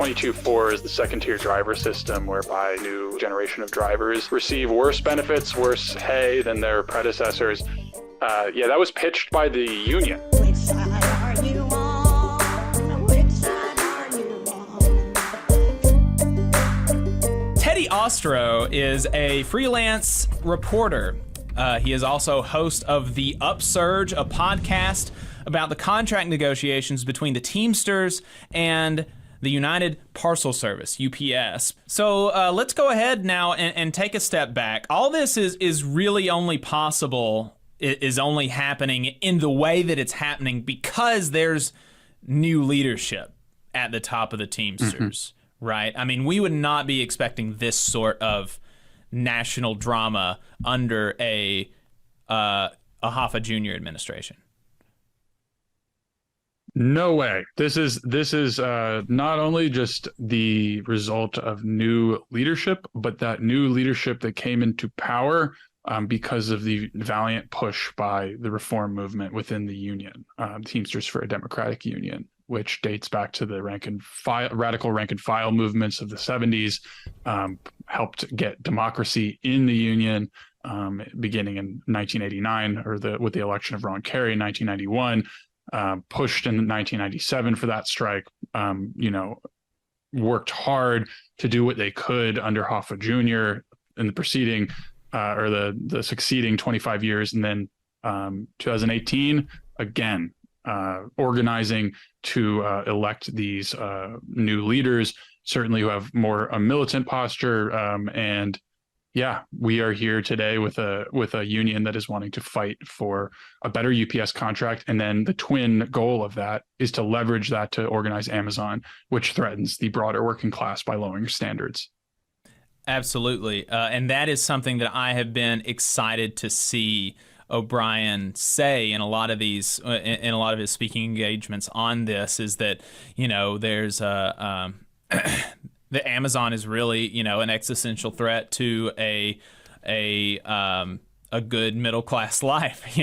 22.4 is the second-tier driver system, whereby a new generation of drivers receive worse benefits, worse pay than their predecessors. Yeah, that was pitched by the union. Which side are you on? Which side are you on? Teddy Ostrow is a freelance reporter. He is also host of the Upsurge, a podcast about the contract negotiations between the Teamsters and the United Parcel Service, UPS. So let's go ahead now and take a step back. All this is really only possible, is only happening in the way that it's happening because there's new leadership at the top of the Teamsters, right? I mean, we would not be expecting this sort of national drama under a Hoffa Jr. administration. No way. This is not only just the result of new leadership, but that new leadership that came into power because of the valiant push by the reform movement within the union, Teamsters for a Democratic Union, which dates back to the radical rank and file movements of the 70s, helped get democracy in the union beginning in 1989, with the election of Ron Carey in 1991. Pushed in 1997 for that strike, worked hard to do what they could under Hoffa Jr. in the preceding or the succeeding 25 years. And then 2018, again, organizing to elect these new leaders, certainly who have more a militant posture. And yeah, we are here today with a union that is wanting to fight for a better UPS contract. And then the twin goal of that is to leverage that to organize Amazon, which threatens the broader working class by lowering standards. Absolutely. And that is something that I have been excited to see O'Brien say in a lot of these, in a lot of his speaking engagements on this, is that, there's the Amazon is really, an existential threat to a good middle class life,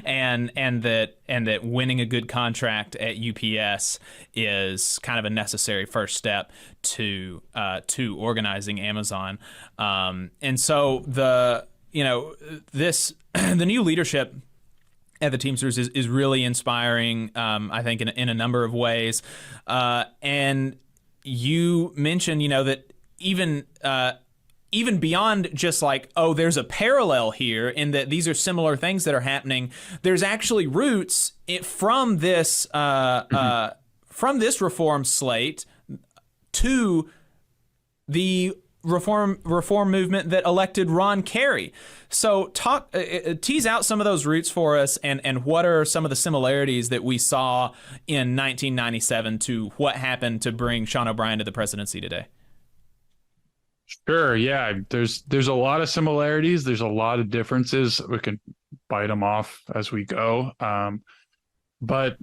and that winning a good contract at UPS is kind of a necessary first step to organizing Amazon. And so the new leadership at the Teamsters is really inspiring, I think, in a number of ways, and you mentioned, that even beyond just like, oh, there's a parallel here in that these are similar things that are happening. There's actually roots from this reform slate to the reform movement that elected Ron Carey. So tease out some of those roots for us, and what are some of the similarities that we saw in 1997 to what happened to bring Sean O Brien to the presidency today? Sure. Yeah. There's a lot of similarities. There's a lot of differences. We can bite them off as we go. But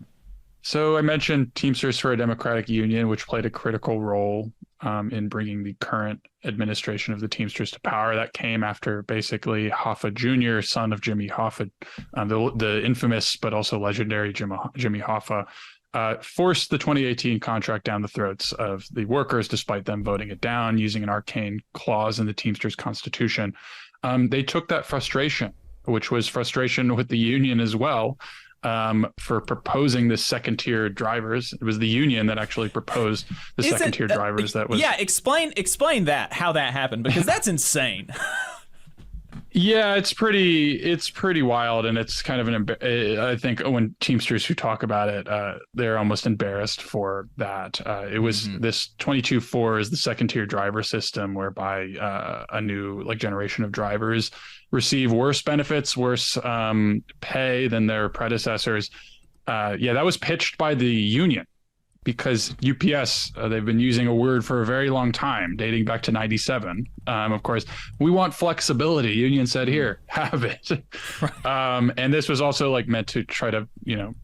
so I mentioned Teamsters for a Democratic Union, which played a critical role in bringing the current administration of the Teamsters to power. That came after basically Hoffa Jr., son of Jimmy Hoffa, the infamous but also legendary Jimmy Hoffa, forced the 2018 contract down the throats of the workers, despite them voting it down using an arcane clause in the Teamsters Constitution. They took that frustration, which was frustration with the union as well, for proposing the second-tier drivers. It was the union that actually proposed the second-tier drivers. That was explain that, how that happened, because that's insane. Yeah, it's pretty wild, and it's kind of I think when Teamsters who talk about it, they're almost embarrassed for that. It was this 22.4 is the second-tier driver system, whereby a new generation of drivers receive worse benefits, worse pay than their predecessors. Yeah, that was pitched by the union, because UPS, they've been using a word for a very long time, dating back to 97. Of course, we want flexibility. Union said, here, have it. And this was also meant to try to,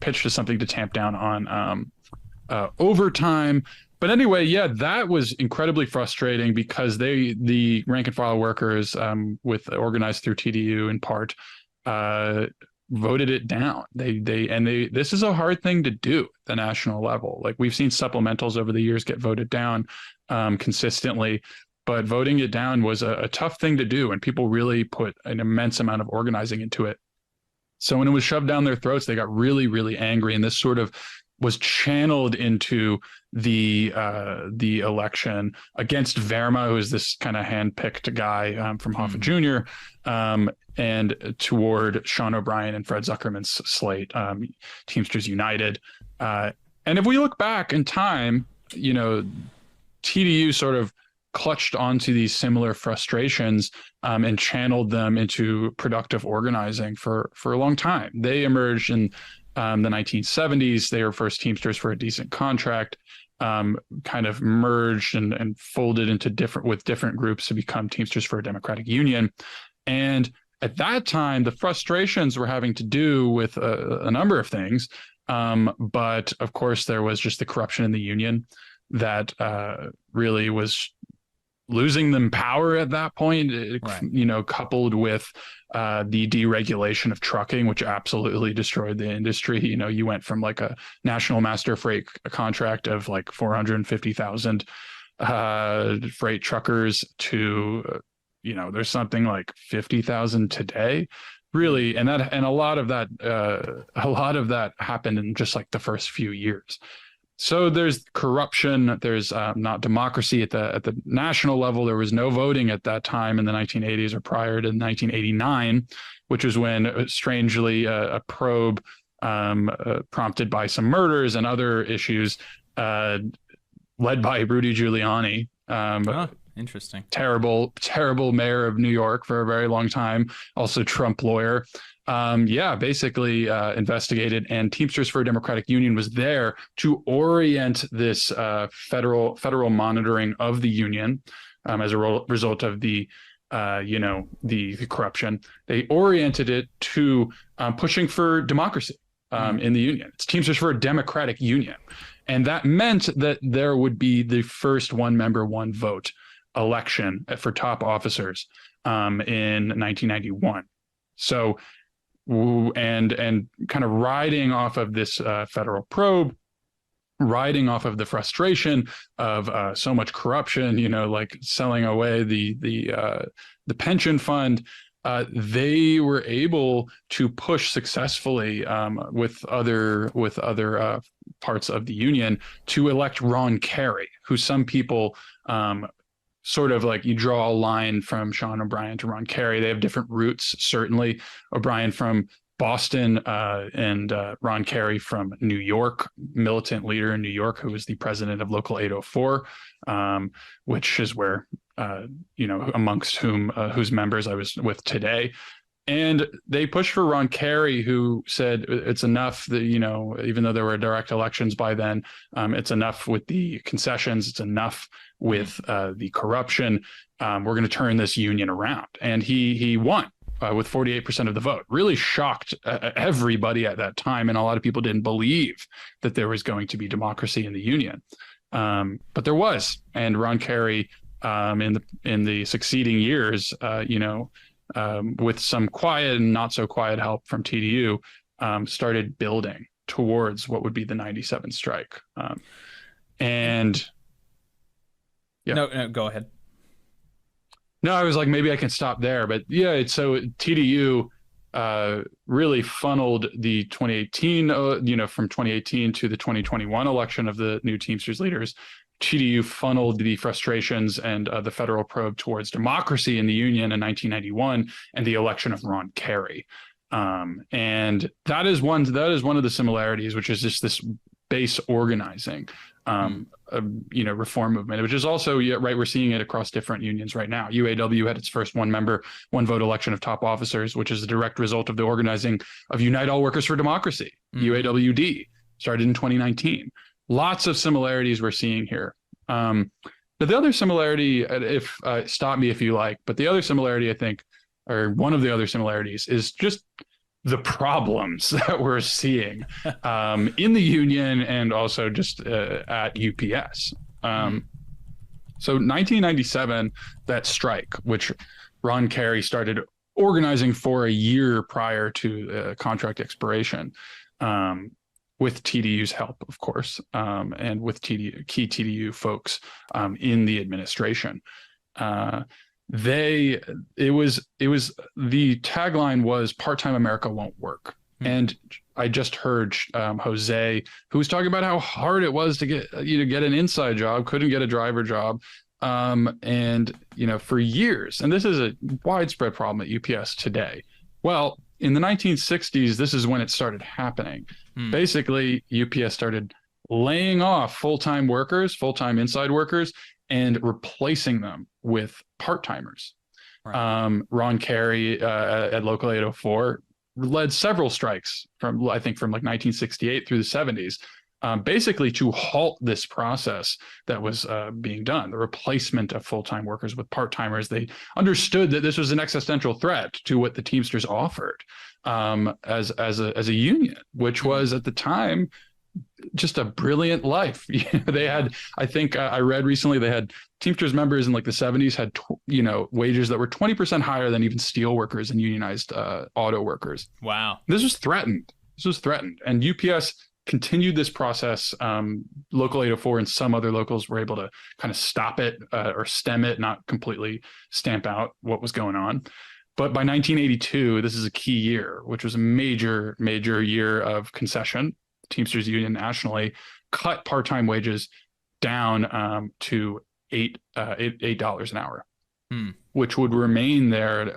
pitch to something to tamp down on overtime. But anyway, yeah, that was incredibly frustrating because the rank and file workers, organized through TDU in part, voted it down. This is a hard thing to do at the national level. Like, we've seen supplementals over the years get voted down consistently, but voting it down was a tough thing to do, and people really put an immense amount of organizing into it. So when it was shoved down their throats, they got really, really angry, and this sort of was channeled into the election against Verma, who is this kind of hand-picked guy from Hoffa Jr., and toward Sean O'Brien and Fred Zuckerman's slate, Teamsters United. And if we look back in time, TDU sort of clutched onto these similar frustrations and channeled them into productive organizing for a long time. They emerged in the 1970s. They were first Teamsters for a Decent Contract, kind of merged and folded into different groups to become Teamsters for a Democratic Union. And at that time, the frustrations were having to do with a number of things. But of course, there was just the corruption in the union that really was losing them power at that point, right. Coupled with the deregulation of trucking, which absolutely destroyed the industry. You went from like a national master freight contract of like 450,000 freight truckers to, there's something like 50,000 today, really. And a lot of that happened in just like the first few years. So there's corruption. There's not democracy at the national level. There was no voting at that time in the 1980s or prior to 1989, which was when, strangely, a probe prompted by some murders and other issues, led by Rudy Giuliani. Interesting. Terrible mayor of New York for a very long time. Also Trump lawyer. Basically investigated, and Teamsters for a Democratic Union was there to orient this federal monitoring of the union as a result of the corruption. They oriented it to pushing for democracy in the union. It's Teamsters for a Democratic Union. And that meant that there would be the first one member, one vote election for top officers in 1991. So, and kind of riding off of this federal probe, riding off of the frustration of so much corruption, like selling away the pension fund, they were able to push successfully with other parts of the union to elect Ron Carey, who some people sort of like, you draw a line from Sean O'Brien to Ron Carey. They have different roots, certainly. O'Brien from Boston and Ron Carey from New York, militant leader in New York, who was the president of Local 804, which is where, amongst whose members I was with today. And they pushed for Ron Carey, who said it's enough that, even though there were direct elections by then, it's enough with the concessions, it's enough with the corruption. We're going to turn this union around. And he won with 48% of the vote. Really shocked everybody at that time. And a lot of people didn't believe that there was going to be democracy in the union. But there was. And Ron Carey, in the succeeding years, with some quiet and not so quiet help from TDU, started building towards what would be the 97 strike. No, go ahead. No, I was like, maybe I can stop there. But yeah, so TDU really funneled the 2018, from 2018 to the 2021 election of the new Teamsters leaders. TDU funneled the frustrations and the federal probe towards democracy in the union in 1991 and the election of Ron Carey. And that is one of the similarities, which is just this base organizing, reform movement, which is also, right, we're seeing it across different unions right now. UAW had its first one vote election of top officers, which is a direct result of the organizing of Unite All Workers for Democracy, UAWD, started in 2019. Lots of similarities we're seeing here. But the other similarity, stop me if you like, but the other similarity, I think, or one of the other similarities, is just the problems that we're seeing in the union and also just at UPS. So 1997, that strike, which Ron Carey started organizing for a year prior to contract expiration, with TDU's help, of course, and with key TDU folks in the administration. The tagline was "Part-time America won't work," and I just heard Jose, who was talking about how hard it was to get an inside job, couldn't get a driver job. And for years, and this is a widespread problem at UPS today. Well, in the 1960s, this is when it started happening. Basically, UPS started laying off full-time workers, full-time inside workers, and replacing them with part-timers. Right. Ron Carey at Local 804 led several strikes from like 1968 through the 70s. Basically to halt this process that was being done, the replacement of full-time workers with part-timers. They understood that this was an existential threat to what the Teamsters offered as a union, which was at the time just a brilliant life. They had, I think I read recently, they had Teamsters members in like the 70s had wages that were 20% higher than even steel workers and unionized auto workers. Wow. This was threatened, and UPS continued this process. Local 804 and some other locals were able to kind of stop it or stem it, not completely stamp out what was going on. But by 1982, this is a key year, which was a major year of concession. Teamsters Union nationally cut part-time wages down to $8 an hour, which would remain there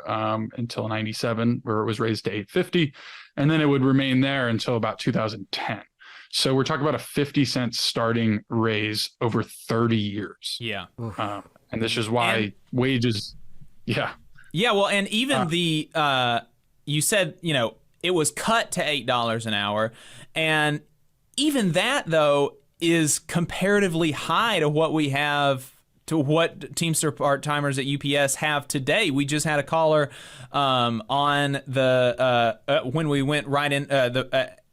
until 97, where it was raised to $8.50, and then it would remain there until about 2010. So we're talking about a 50-cent starting raise over 30 years. Yeah. And this is why wages. Yeah. Yeah. Well, and even you said, it was cut to $8 an hour. And even that, though, is comparatively high to what we have, to what Teamster part-timers at UPS have today. We just had a caller on the when we went right in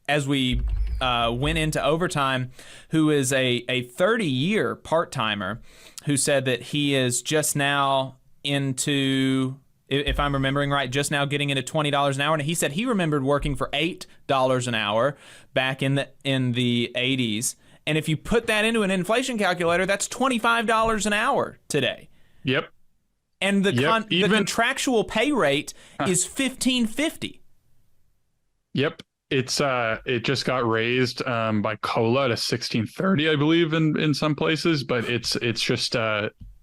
as we went into overtime, who is a 30-year part-timer, who said that he is just now into, if I'm remembering right, just now getting into $20 an hour. And he said he remembered working for $8 an hour back in the 80s. And if you put that into an inflation calculator, that's $25 an hour today. Yep. And the contractual pay rate is $15.50. Yep. It just got raised by COLA to $16.30, I believe, in some places, but it's just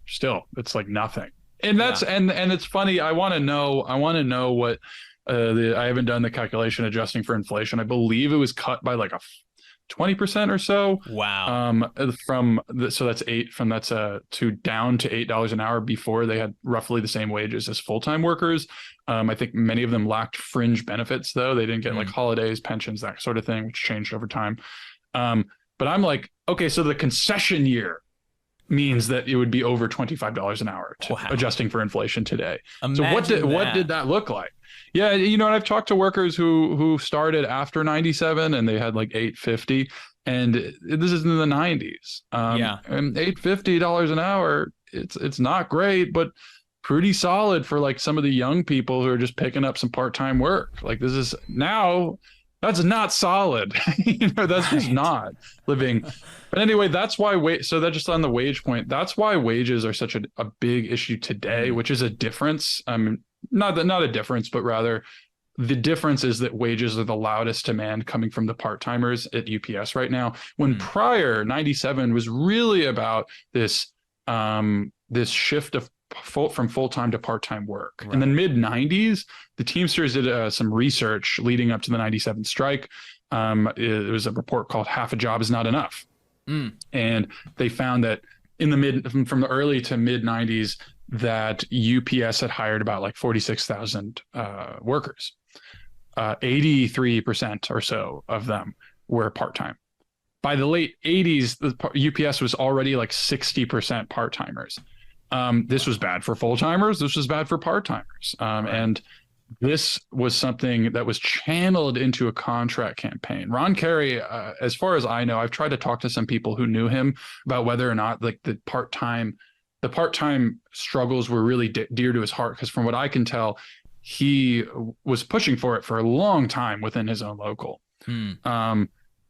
still it's like nothing. And that's and it's funny. I want to know what I haven't done the calculation adjusting for inflation. I believe it was cut by like a 20% or so. Wow. So that's to down to $8 an hour before they had roughly the same wages as full-time workers. I think many of them lacked fringe benefits, though. They didn't get like holidays, pensions, that sort of thing, which changed over time. But I'm like, okay, so the concession year means that it would be over $25 an hour adjusting for inflation today. Imagine so what did that look like? Yeah, and I've talked to workers who started after 97 and they had like $8.50, and this is in the 90s. And $8.50 an hour, it's not great, but pretty solid for like some of the young people who are just picking up some part-time work. Like this is now, that's not solid. That's just not living. But anyway, that's why so that just on the wage point, that's why wages are such a big issue today, which is a difference. Not a difference, but rather the difference is that wages are the loudest demand coming from the part-timers at UPS right now, when prior 97 was really about this shift of from full-time to part-time work. Right. In the mid-90s, the Teamsters did some research leading up to the 97 strike. It was a report called Half a Job is Not Enough. And they found that from the early to mid-90s, that UPS had hired about like 46,000 workers. 83% or so of them were part-time. By the late 80s, the UPS was already like 60% part-timers. This was bad for full-timers. This was bad for part-timers. And this was something that was channeled into a contract campaign. Ron Carey, as far as I know, I've tried to talk to some people who knew him about whether or not like the part-time struggles were really dear to his heart. Because from what I can tell, he was pushing for it for a long time within his own local.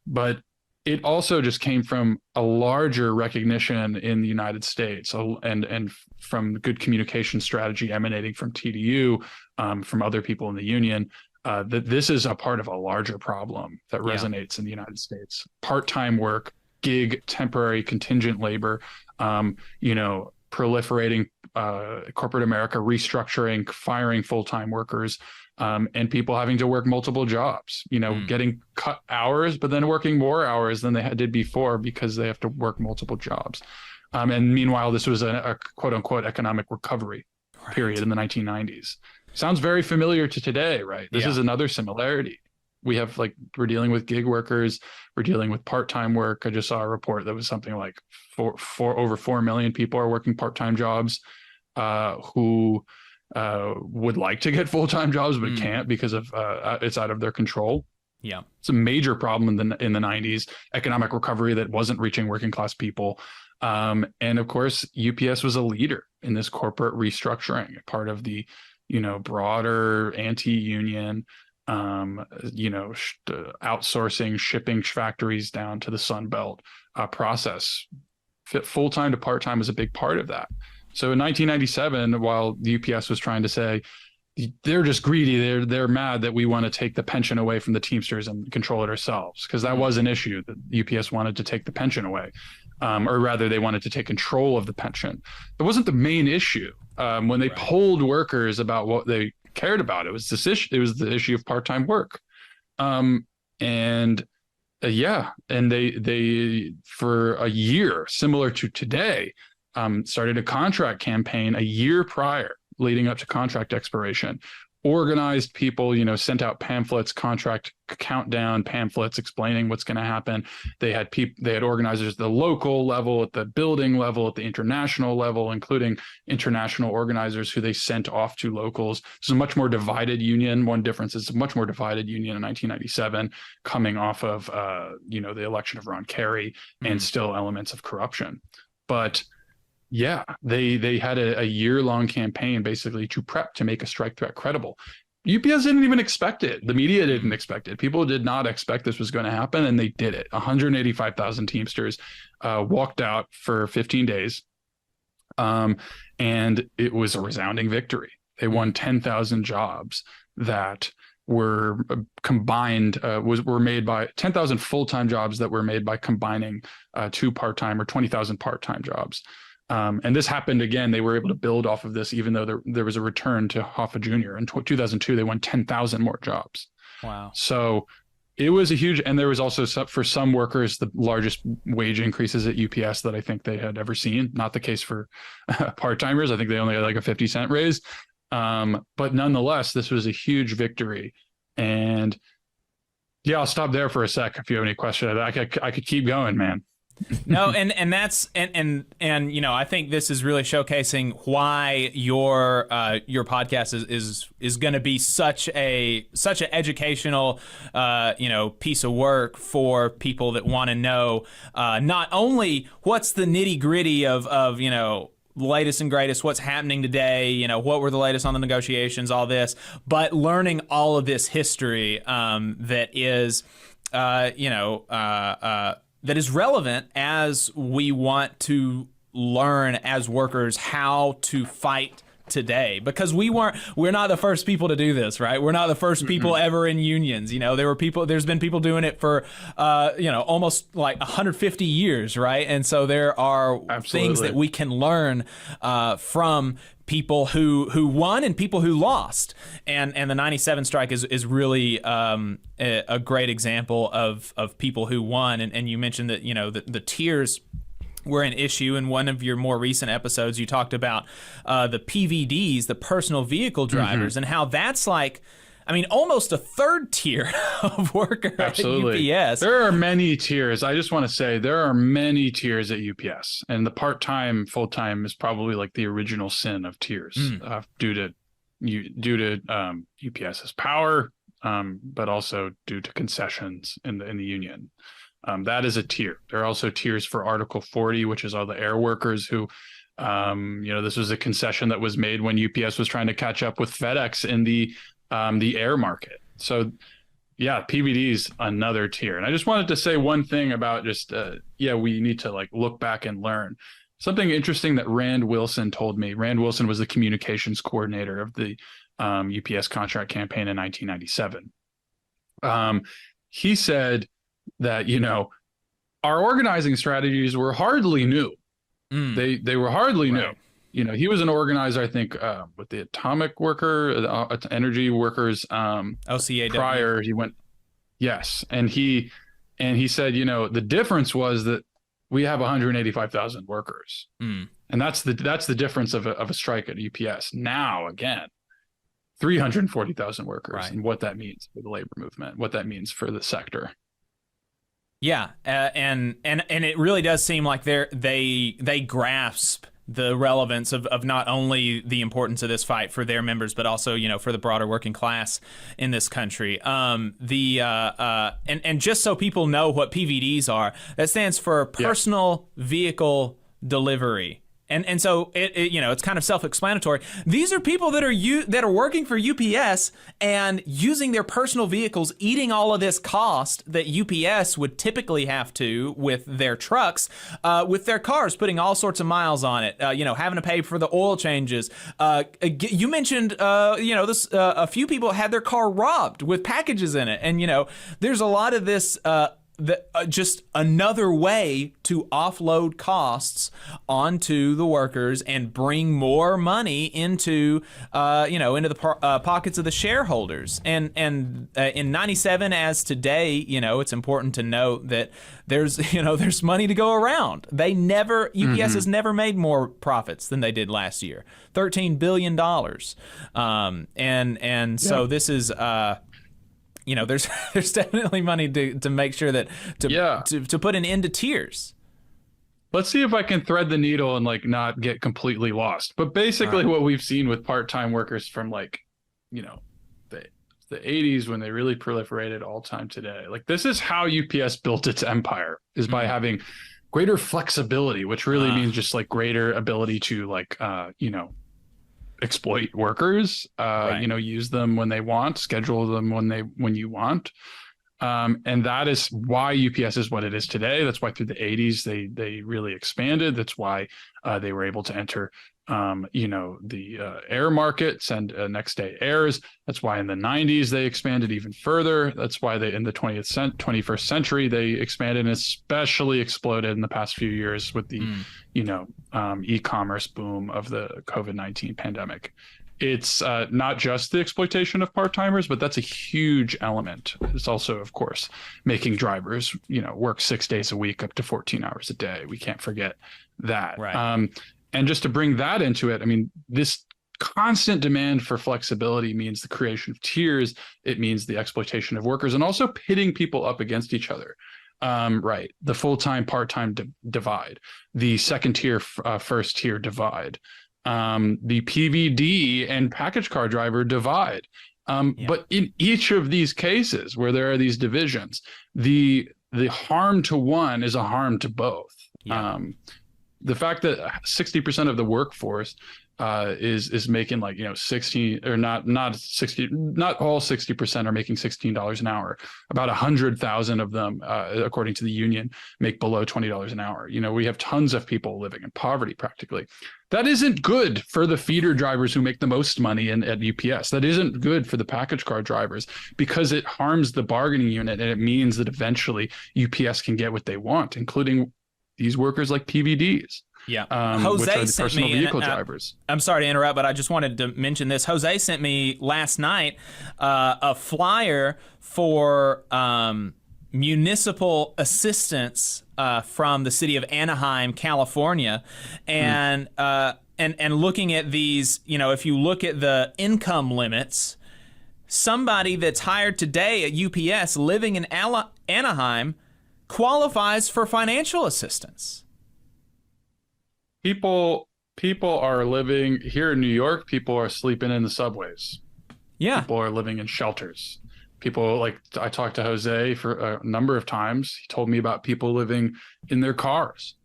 But it also just came from a larger recognition in the United States, and from good communication strategy emanating from TDU, from other people in the union, that this is a part of a larger problem that resonates in the United States. Part-time work, gig, temporary, contingent labor, proliferating, corporate America restructuring, firing full-time workers, and people having to work multiple jobs, getting cut hours, but then working more hours than they did before because they have to work multiple jobs. And meanwhile, this was a quote unquote economic recovery period in the 1990s. Sounds very familiar to today, right? This is another similarity. We have we're dealing with gig workers, we're dealing with part-time work. I just saw a report that was something like over 4 million people are working part-time jobs, who would like to get full-time jobs but can't because of it's out of their control. Yeah, it's a major problem in the 90s. Economic recovery that wasn't reaching working class people, and of course UPS was a leader in this corporate restructuring, part of the broader anti-union, outsourcing, shipping factories down to the Sun Belt process. Full-time to part-time is a big part of that. So in 1997, while the UPS was trying to say they're just greedy, they're mad that we want to take the pension away from the Teamsters and control it ourselves, because that was an issue, that UPS wanted to take the pension away, or rather they wanted to take control of the pension. It wasn't the main issue. When they polled workers about what they cared about, it was this issue. It was the issue of part-time work, and they for a year, similar to today, started a contract campaign a year prior, leading up to contract expiration. Organized people, sent out pamphlets, contract countdown pamphlets explaining what's going to happen. They had organizers at the local level, at the building level, at the international level, including international organizers who they sent off to locals. It's a much more divided union. One difference is a much more divided union in 1997, coming off of the election of Ron Carey and still elements of corruption. But yeah, they had a year-long campaign basically to prep to make a strike threat credible. UPS didn't even expect it. The media didn't expect it. People did not expect this was going to happen, and they did it. 185,000 Teamsters walked out for 15 days, and it was a resounding victory. They won 10,000 jobs that were combined, were made by 10,000 full-time jobs that were made by combining two part-time or 20,000 part-time jobs. And this happened again. They were able to build off of this, even though there was a return to Hoffa Jr. In 2002, they won 10,000 more jobs. Wow. So it was a huge, and there was also for some workers, the largest wage increases at UPS that I think they had ever seen. Not the case for part-timers. I think they only had like a 50-cent raise. But nonetheless, this was a huge victory. And yeah, I'll stop there for a sec if you have any questions. I could keep going, man. No, and that's and I think this is really showcasing why your podcast is going to be such an educational piece of work for people that want to know not only what's the nitty-gritty of latest and greatest, what's happening today, what were the latest on the negotiations, all this, but learning all of this history that is that is relevant as we want to learn as workers how to fight today, because we're not the first people to do this, right? We're not the first people ever in unions. There's been people doing it for almost like 150 years, right? And so there are things that we can learn from people who won and people who lost, and the 97 strike is really a great example of people who won. And you mentioned that the tiers were an issue. In one of your more recent episodes, you talked about the PVDs, the personal vehicle drivers, and how that's almost a third tier of worker at UPS. There are many tiers. I just want to say there are many tiers at UPS, and the part-time, full-time is probably like the original sin of tiers, due to UPS's power, but also due to concessions in the union. That is a tier. There are also tiers for Article 40, which is all the air workers who This was a concession that was made when UPS was trying to catch up with FedEx in the air market. So yeah, PVD's another tier. And I just wanted to say one thing about just, we need to like look back and learn. Something interesting that Rand Wilson told me. Rand Wilson was the communications coordinator of the UPS contract campaign in 1997. He said that, our organizing strategies were hardly new. They were hardly new. He was an organizer, I think, with the atomic worker, energy workers. OCAW. Prior, he went, yes, and he said, the difference was that we have 185,000 workers, and that's the difference of a strike at UPS. Now again, 340,000 workers, and what that means for the labor movement, what that means for the sector. Yeah, and it really does seem like they grasp the relevance of not only the importance of this fight for their members, but also for the broader working class in this country. And just so people know what PVDs are, that stands for Personal Vehicle Delivery. And so it's kind of self-explanatory. These are people that are working for UPS and using their personal vehicles, eating all of this cost that UPS would typically have to with their trucks, with their cars, putting all sorts of miles on it. Having to pay for the oil changes. You mentioned a few people had their car robbed with packages in it, and there's a lot of this. Just another way to offload costs onto the workers and bring more money into the pockets of the shareholders. And in 97 as today, it's important to note that there's money to go around. UPS has never made more profits than they did last year, $13 billion. So this is. There's definitely money to make sure that to put an end to tears. Let's see if I can thread the needle and like not get completely lost. But basically, what we've seen with part-time workers from the 80s when they really proliferated all time today. Like this is how UPS built its empire, is by having greater flexibility, which really means just like greater ability to exploit workers, use them when they want, schedule them when you want. And that is why UPS is what it is today. That's why through the 80s they really expanded. That's why they were able to enter the air market, send next day airs. That's why in the 90s they expanded even further. That's why in the 21st century they expanded, and especially exploded in the past few years with the e-commerce boom of the COVID-19 pandemic. It's not just the exploitation of part-timers, but that's a huge element. It's also, of course, making drivers, work 6 days a week, up to 14 hours a day. We can't forget that. Right. And just to bring that into it, I mean, this constant demand for flexibility means the creation of tiers. It means the exploitation of workers, and also pitting people up against each other. The full-time, part-time divide, the second tier, first tier divide, the PVD and package car driver divide. But in each of these cases where there are these divisions, the harm to one is a harm to both. The fact that 60% of the workforce is making 16, or not 60, not all 60% are making $16 an hour. About 100,000 of them, according to the union, make below $20 an hour. We have tons of people living in poverty practically. That isn't good for the feeder drivers who make the most money at UPS. That isn't good for the package car drivers, because it harms the bargaining unit, and it means that eventually UPS can get what they want, including these workers like PVDs. Yeah. Jose which are the personal vehicle drivers. I'm sorry to interrupt, but I just wanted to mention this. Jose sent me last night a flyer for municipal assistance from the city of Anaheim, California, and looking at these, if you look at the income limits, somebody that's hired today at UPS living in Anaheim qualifies for financial assistance. People are living here in New York. People are sleeping in the subways. Yeah. People are living in shelters. People, I talked to Jose for a number of times. He told me about people living in their cars.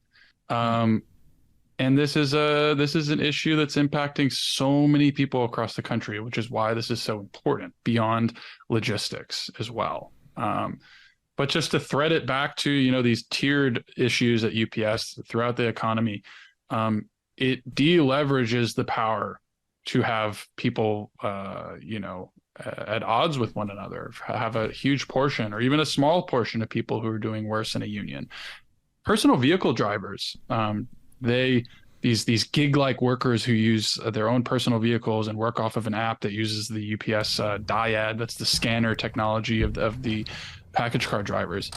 And this is an issue that's impacting so many people across the country, which is why this is so important beyond logistics as well. But just to thread it back to, these tiered issues at UPS throughout the economy, it deleverages the power to have people, at odds with one another, have a huge portion or even a small portion of people who are doing worse in a union. Personal vehicle drivers, these gig-like workers who use their own personal vehicles and work off of an app that uses the UPS dyad, that's the scanner technology of the package car drivers.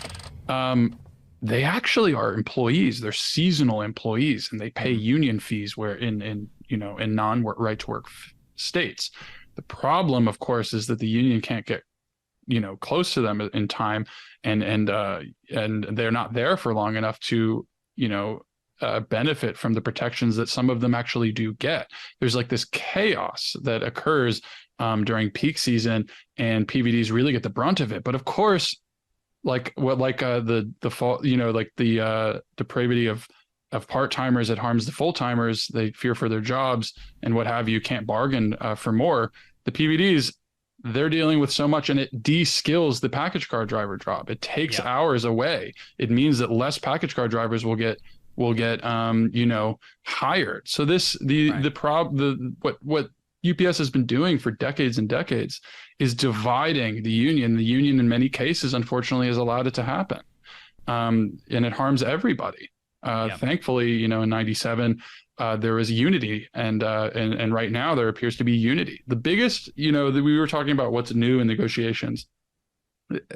They actually are employees. They're seasonal employees, and they pay union fees where in non-right to work states. The problem, of course, is that the union can't get close to them in time, and they're not there for long enough to benefit from the protections that some of them actually do get. There's like this chaos that occurs during peak season, and PVDs really get the brunt of it. But of course, the depravity of part-timers, it harms the full-timers. They fear for their jobs and what have you, can't bargain for more. The PVDs, they're dealing with so much, and it de-skills the package car driver job. It takes hours away. It means that less package car drivers will get hired. So what UPS has been doing for decades and decades is dividing the union. The union, in many cases, unfortunately, has allowed it to happen, and it harms everybody. Thankfully, in '97, there was unity, and right now there appears to be unity. The biggest, we were talking about what's new in negotiations.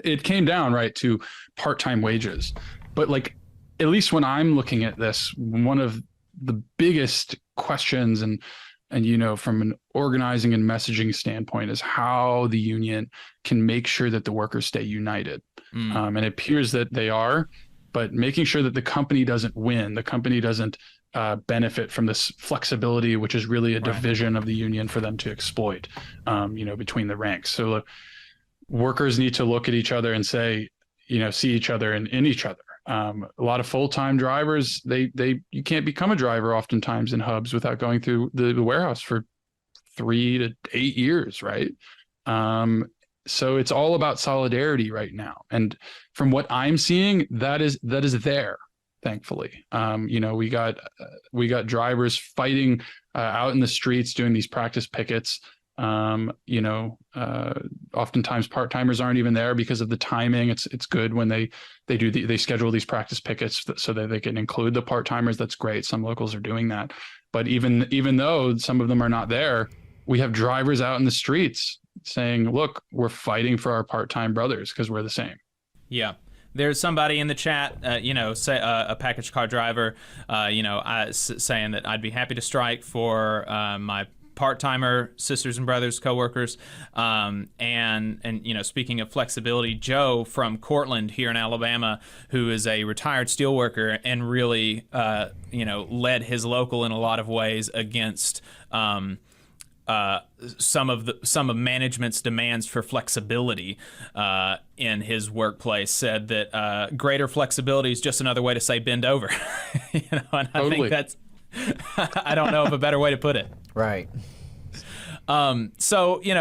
It came down right to part-time wages, but at least when I'm looking at this, one of the biggest questions and from an organizing and messaging standpoint is how the union can make sure that the workers stay united. And it appears that they are, but making sure that the company doesn't win, the company doesn't benefit from this flexibility, which is really a division of the union for them to exploit, between the ranks. So workers need to look at each other and say, see each other in each other. A lot of full-time drivers, you can't become a driver oftentimes in hubs without going through the warehouse for 3 to 8 years, right? So it's all about solidarity right now. And from what I'm seeing, that is there, thankfully. We got drivers fighting out in the streets, doing these practice pickets. Oftentimes part-timers aren't even there because of the timing. It's good when they schedule these practice pickets so that they can include the part-timers. That's great. Some locals are doing that. But even though some of them are not there, we have drivers out in the streets saying, look, we're fighting for our part-time brothers because we're the same. Yeah. There's somebody in the chat, say a package car driver, saying that I'd be happy to strike for my part-timer sisters and brothers, coworkers, and speaking of flexibility, Joe from Cortland here in Alabama, who is a retired steelworker and really led his local in a lot of ways against some of management's demands for flexibility in his workplace, said that greater flexibility is just another way to say bend over. And I think that's I don't know of a better way to put it. Right. So Teddy,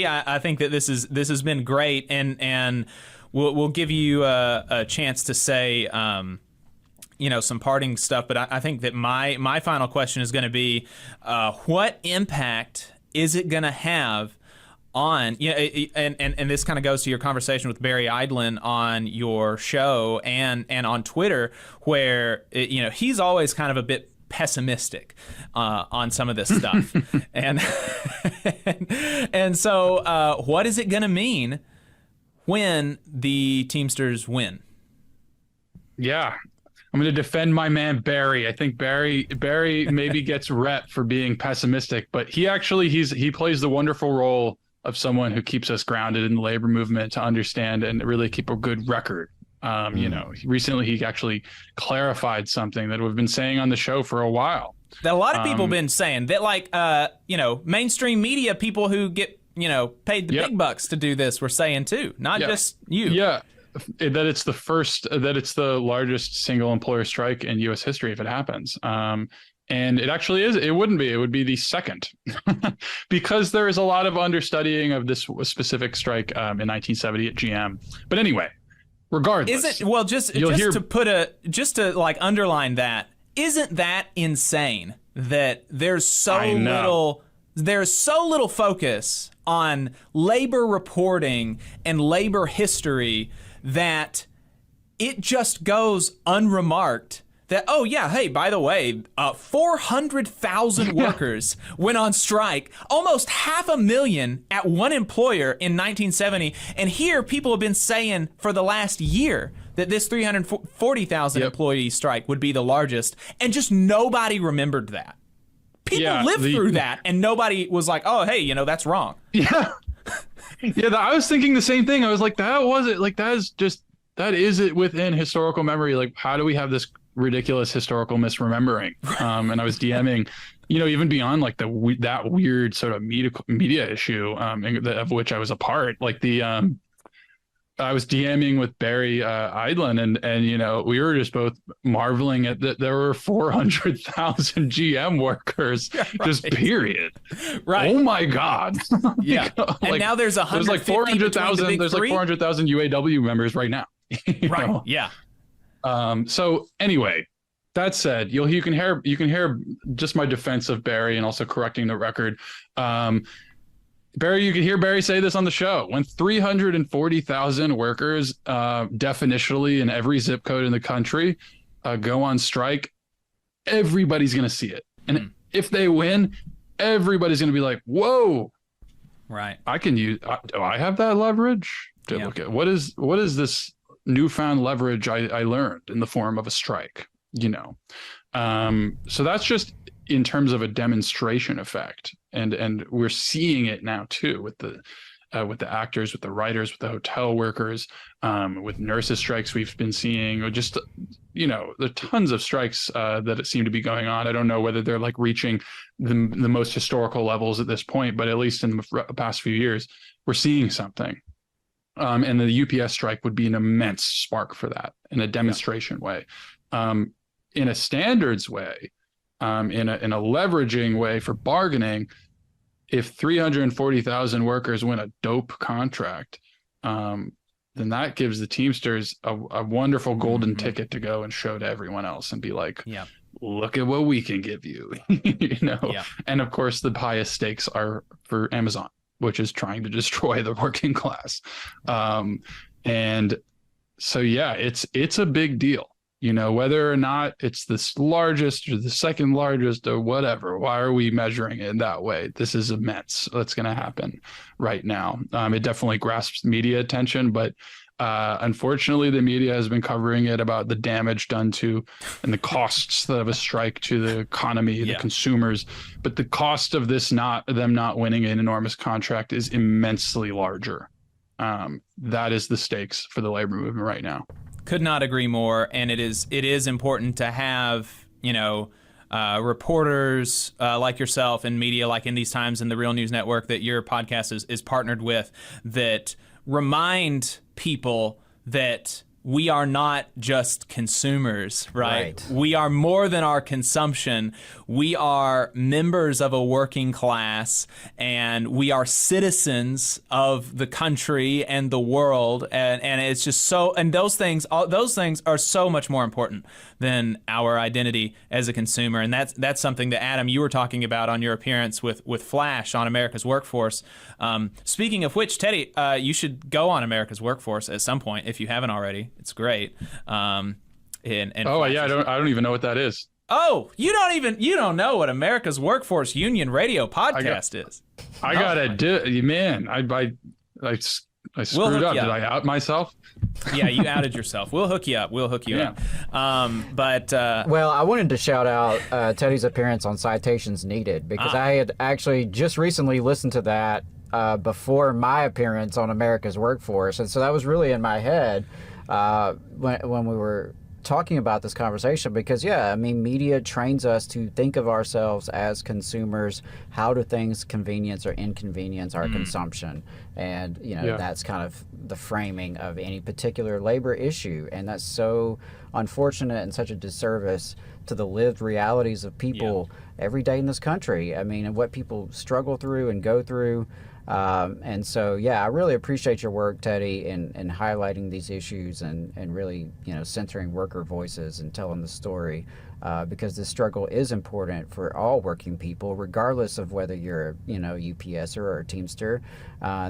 I think that this has been great, and we'll give you a chance to say some parting stuff. But I think that my final question is going to be, what impact is it going to have on, and this kind of goes to your conversation with Barry Eidlin on your show and on Twitter, where he's always kind of a bit pessimistic on some of this stuff, and so what is it going to mean when the Teamsters win? Yeah. I'm going to defend my man Barry. I think Barry maybe gets rep for being pessimistic, but he plays the wonderful role of someone who keeps us grounded in the labor movement to understand and really keep a good record. Recently he actually clarified something that we've been saying on the show for a while. That a lot of people have been saying that, mainstream media people who get, paid the big bucks to do this were saying too, not just you. Yeah. that it's the largest single employer strike in U.S. history if it happens. And it actually is. It wouldn't be. It would be the second, because there is a lot of understudying of this specific strike in 1970 at GM. But anyway, regardless, is it well? Just to like underline that, isn't that insane that there's so little focus on labor reporting and labor history that it just goes unremarked. That, oh yeah, hey, by the way, 400,000 workers went on strike, almost 500,000 at one employer in 1970. And here people have been saying for the last year that this 340,000 employee strike would be the largest, and just nobody remembered that. People lived through that, and nobody was like, oh, hey, that's wrong. Yeah. I was thinking the same thing. I was like, that is it within historical memory. Like, how do we have this ridiculous historical misremembering? And I was DMing, even beyond like that weird sort of media issue, of which I was a part. Like I was DMing with Barry Eidlin, and we were just both marveling at that there were 400,000 GM workers, just period. Right. Oh my God. Yeah. And now there's 400,000. There's like 400,000 UAW members right now. Right. know? Yeah. So anyway, that said, you can hear just my defense of Barry and also correcting the record. Barry, you can hear Barry say this on the show. When 340,000 workers, definitionally in every zip code in the country, go on strike, everybody's going to see it. And if they win, everybody's going to be like, whoa, right. do I have that leverage? Look at what is this newfound leverage I learned in the form of a strike, So that's just in terms of a demonstration effect. And we're seeing it now too with the actors, with the writers, with the hotel workers, with nurses strikes we've been seeing, or just, there are tons of strikes that seem to be going on. I don't know whether they're like reaching the most historical levels at this point, but at least in the past few years, we're seeing something. And the UPS strike would be an immense spark for that in a demonstration way, in a standards way, in a leveraging way for bargaining. If 340,000 workers win a dope contract, then that gives the Teamsters a wonderful golden ticket to go and show to everyone else and be like, look at what we can give you, And of course, the highest stakes are for Amazon, which is trying to destroy the working class. And so, it's a big deal, whether or not it's the largest or the second largest or whatever. Why are we measuring it in that way? This is immense. That's going to happen right now. It definitely grasps media attention, but unfortunately, the media has been covering it about the damage done to and the costs of a strike to the economy, the consumers. But the cost of them not winning an enormous contract is immensely larger. That is the stakes for the labor movement right now. Could not agree more. And it is important to have, reporters like yourself and media like In These Times and the Real News Network that your podcast is partnered with, that remind people that we are not just consumers, right? We are more than our consumption. We are members of a working class, and we are citizens of the country and the world. And it's just so, and those things are so much more important than our identity as a consumer. And that's something that, Adam, you were talking about on your appearance with Flash on America's Workforce. Speaking of which, Teddy, you should go on America's Workforce at some point if you haven't already. It's great. I don't even know what that is. Oh, you don't know what America's Workforce Union Radio podcast is. I gotta do, man. I screwed up. Did I out myself? Yeah, you outed yourself. We'll hook you up. Up. Well, I wanted to shout out Teddy's appearance on Citations Needed, because I had actually just recently listened to that before my appearance on America's Workforce, and so that was really in my head when we were talking about this conversation because, yeah, I mean, media trains us to think of ourselves as consumers. How do things convenience or inconvenience our consumption? And, you know, that's kind of the framing of any particular labor issue. And that's so unfortunate and such a disservice to the lived realities of people every day in this country. I mean, and what people struggle through and go through. And so, yeah, I really appreciate your work, Teddy, in highlighting these issues and really, you know, centering worker voices and telling the story, because this struggle is important for all working people, regardless of whether you're, you know, UPSer or a Teamster.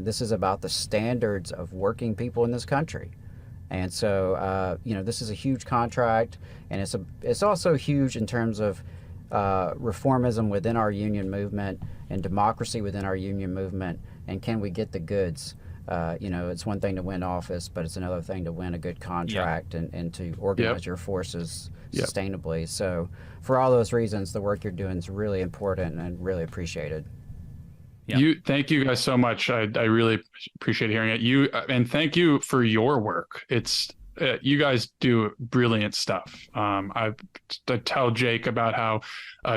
This is about the standards of working people in this country. And so, you know, this is a huge contract, and it's also huge in terms of reformism within our union movement and democracy within our union movement. And can we get the goods? You know, it's one thing to win office, but it's another thing to win a good contract and to organize your forces sustainably. So for all those reasons, the work you're doing is really important and really appreciated. Thank you guys so much. I really appreciate hearing it. And thank you for your work. It's you guys do brilliant stuff. I tell Jake about how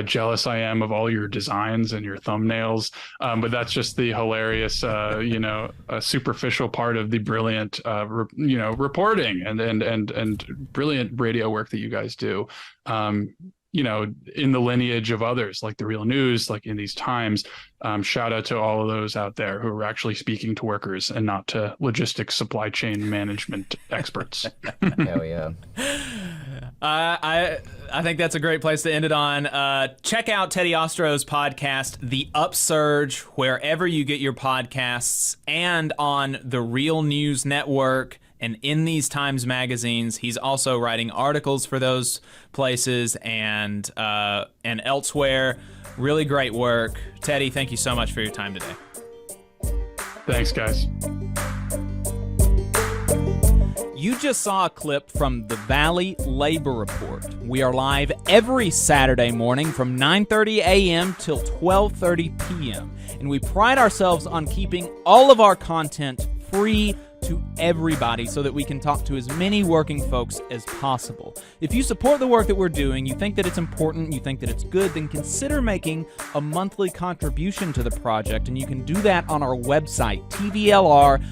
jealous I am of all your designs and your thumbnails, but that's just the hilarious, you know, superficial part of the brilliant, you know, reporting and brilliant radio work that you guys do. You know, in the lineage of others like The Real News, like in these times. Shout out to all of those out there who are actually speaking to workers and not to logistics, supply chain management experts. Hell yeah. I think that's a great place to end it on. Check out Teddy Ostrow's podcast, The Upsurge, wherever you get your podcasts, and on the Real News Network and in These Times magazines. He's also writing articles for those places and elsewhere. Really great work. Teddy, thank you so much for your time today. Thanks, guys. You just saw a clip from the Valley Labor Report. We are live every Saturday morning from 9:30 a.m. till 12:30 p.m. And we pride ourselves on keeping all of our content free to everybody so that we can talk to as many working folks as possible. If you support the work that we're doing, you think that it's important, you think that it's good, then consider making a monthly contribution to the project, and you can do that on our website, tvlr.fm.